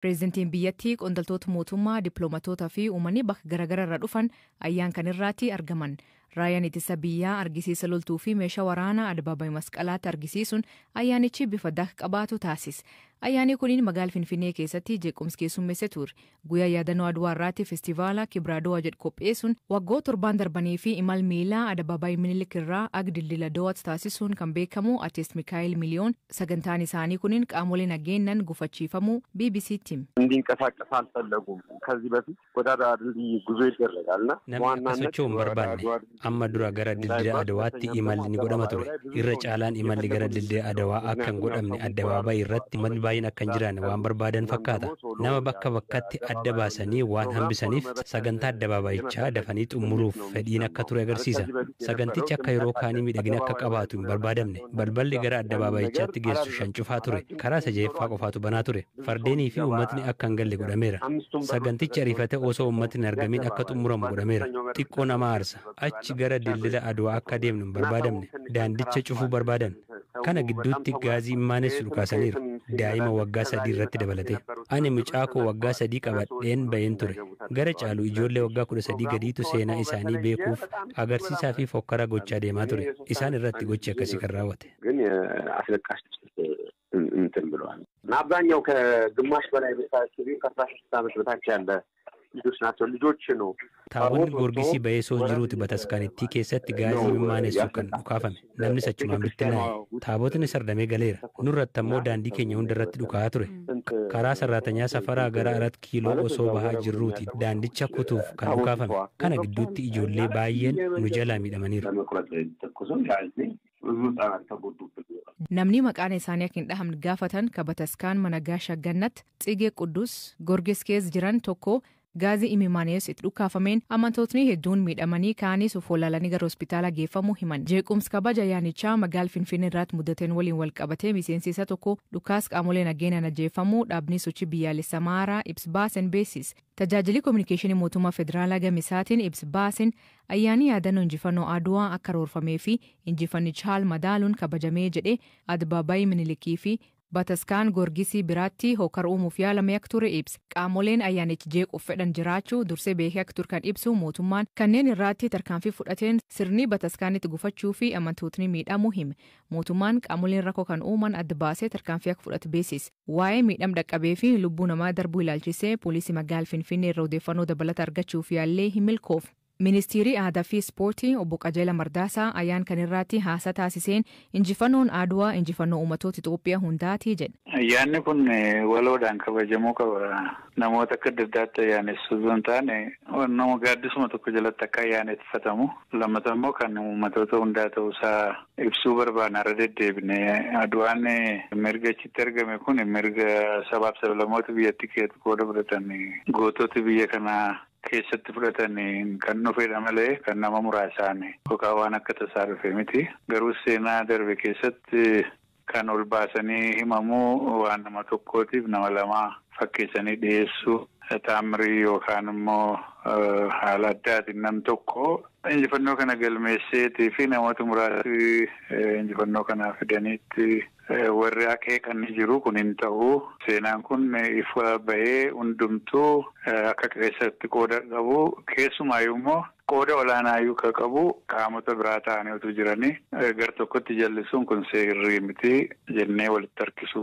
Pireezidantiin biyyattii qondaaltota mootummaa, dippiloomatootaa fi uummanni bakka garaagaraa irraa dhufan ayyaana kanarratti argaman. Raayyaan ittisa biyyaa argisiisa loltuu fi meeshaa waraanaa Adabaabaayii Masqalaatti argisiisuun ayyaanichi bifa daaka qabaatu taasise. Ayyaanni kuniin magaalaa Finfinnee keessatti jeequmsa keessummeessee ture. Guyyaa yaadannoo Adwaa irratti feestivaala Kibraadoo jedhu qopheessuun waggoota 7 darbanii fi imal miilaa Adabaabaayii Minilik irraa aga Dildila Dawaatti taasisuun kan beekamu Artiist Mikaa'el Miliyoon sagantaan isaanii kuniin qaamolee nageenyaan gufachiifamuu BBC'tti hime. እንዲንቀሳቀስ አልፈለጉም ከዚህ በፊት ወዳዳ ድልድይ ጉዞ ይደረጋልና ዋናነታቸውን በርባን amma dura gara Dildila Adawaatti imalli ni godhama ture. Irra caalaan imalli gara Dildila Adawaa akka hin godhamne Adabaabaayii irratti imalli baay'een akka hin jiraanne waan barbaadan fakkaata. Nama bakka bakkatti adda baasanii waan hambisaniif sagantaa Adabaabaayichaa dafanii xumuruuf fedhiin akka ture agarsiisa. Sagantichi akka yeroo kaanii miidhagina akka qabaatu hin barbaadamne. Balballi gara Adabaabayichaatti geessu 5 cufaa ture. Karaa 6ffaa qofaatu banaa ture. Fardeenii fi uummatni akka hin galle godhameera. Sagantichi ariifatee osoo uummatni hin argamin akka xumuramu godhameera. Xiqqoo nama aarsa. Achi gara Dildila Adawaa akka deemnu hin barbaadamne. Daandicha cufuu barbaadan. Kana gidduutti gaazii imaanessu dhukaasaniiru. Daa'ima waggaa 3 irratti dabalate. Ani mucaa koo waggaa 3 qabadheen baheen ture. Gara caalu ijoollee waggaa 13 gadiitu seenaa isaanii beekuuf agarsiisaa fi fokkara gochaa deemaa ture. Isaan irratti gochi akkasii kan raawwate. እንትን ብለዋል እና አብዛኛው ከግማሽ በላይ ቤታቸው ከ16 ዓመት በታች ያለ ልጆች ናቸው ልጆች ነው ታቦን ጎርጊሲ በየሶ ጅሩት በተስካኒቲ ከሰት ጋዚ ማነሱ ከን ዱካፈም namni sachumaan bittinaa taabotin sardame galeera nurrattammoo daandii keenya hundarratti dhukaa ture karaa sarratanyaa safaraa gara 4 kiiloo osoo bahaa jirruuti daandicha kutuuf kan dhukaafame kana gidduutti ijoollee baay'een nu jalaa miidhamaniiru. Namni maqaan isaanii akka hin dhahamne gaafatan kabataskaan Managaa Shaggannat Tsigee Quddus Gorgiskees jiran tokko gaazii imimaanees itti dhukaafameen amantootni hedduun miidhamanii kaanis ofoolalanii gara hospitaala geeffamuu himan. Jeequmsi kabaja ayyaanichaa magaalaa Finfinnee irratti mudateen waliin wal qabatee miseensi isa tokko dhukaas qaamolee nageenyaan ajjeefamuu dhaabni sochii biyyaalessa Amaaraa ibsa baasen beeksise. Tajaajilli kominikeeshinii mootummaa federaalaa Gamisaatiin ibsa baasen ayyaanni yaadannoo injifannoo Adwaa akka roorfamee fi injifannicha haal madaaluun kabajamee jedhee Adabaabaayii Minilikii fi Bataskaan Gorgisii biraatti hokkara uumuuf yaalame akka ture ibsa. Qaamoleen ayyaanicha jeequuf fedhan jiraachuu dursee beekee akka ture kan ibsu mootummaan kanneen irratti tarkaanfii fudhateen sirni Bataskaanitti gufachuu fi amantootni miidhamuu hime. Mootummaan qaamoleen rakkoo kan uuman adda baasee tarkaanfii akka fudhate beeksise. Waa'ee miidhama dhaqqabee fi lubbuu namaa darbuu ilaalchisee poolisii magaalaa Finfinnee irraa odeeffannoo dabalataa argachuuf yaallee hin milkoofne. Ministeerri aadaa fi ispoortii obbo Qajeela Mardaasaa ayyaana kanarratti haasaa taasiseen injifannoon Adwaa injifannoo uummattoota Itoophiyaa hundaati jedhe. Ayyaanni kun waloodhaan kabajamuu qaba. Namoota akka adda addaatti ayyaanessu osoo hin taane nama gaaddisuma tokko jalatti akka ayyaaneffatamu. Lammataa immoo kan uummattoota hundaa ta'uusaa ibsuu barbaanna irra deddeebine. Adwaan mirga achitti argame kun mirga sabaaf sablammoota biyyattii keessatti qooda fudhatan gootota biyya kanaa keessatti fudhatanii kan dhufedha malee kan nama muraasaan yookaan waan akka tasaa dhufe miti. Garuu seenaa darbe keessatti kan ol baasanii himamuu waan nama tokkootiif nama lama fakkeessanii dhiyeessuu taamrii yookaan immoo haala addaatiin nam tokko injifannoo kana galmeesseetii fi namoota muraasni injifannoo kana fidaniitti warri akeekan jiru kun hin ta'u. Seenaan kun ifa bahee hundumtuu akka keessatti qooda qabu keessumaayyuu immoo qooda olaanaayyuu akka qabu qaamota biraa ta'anii otoo jiranii gar tokkotti jallisuun kun seerri miti jennee walitti harkisu.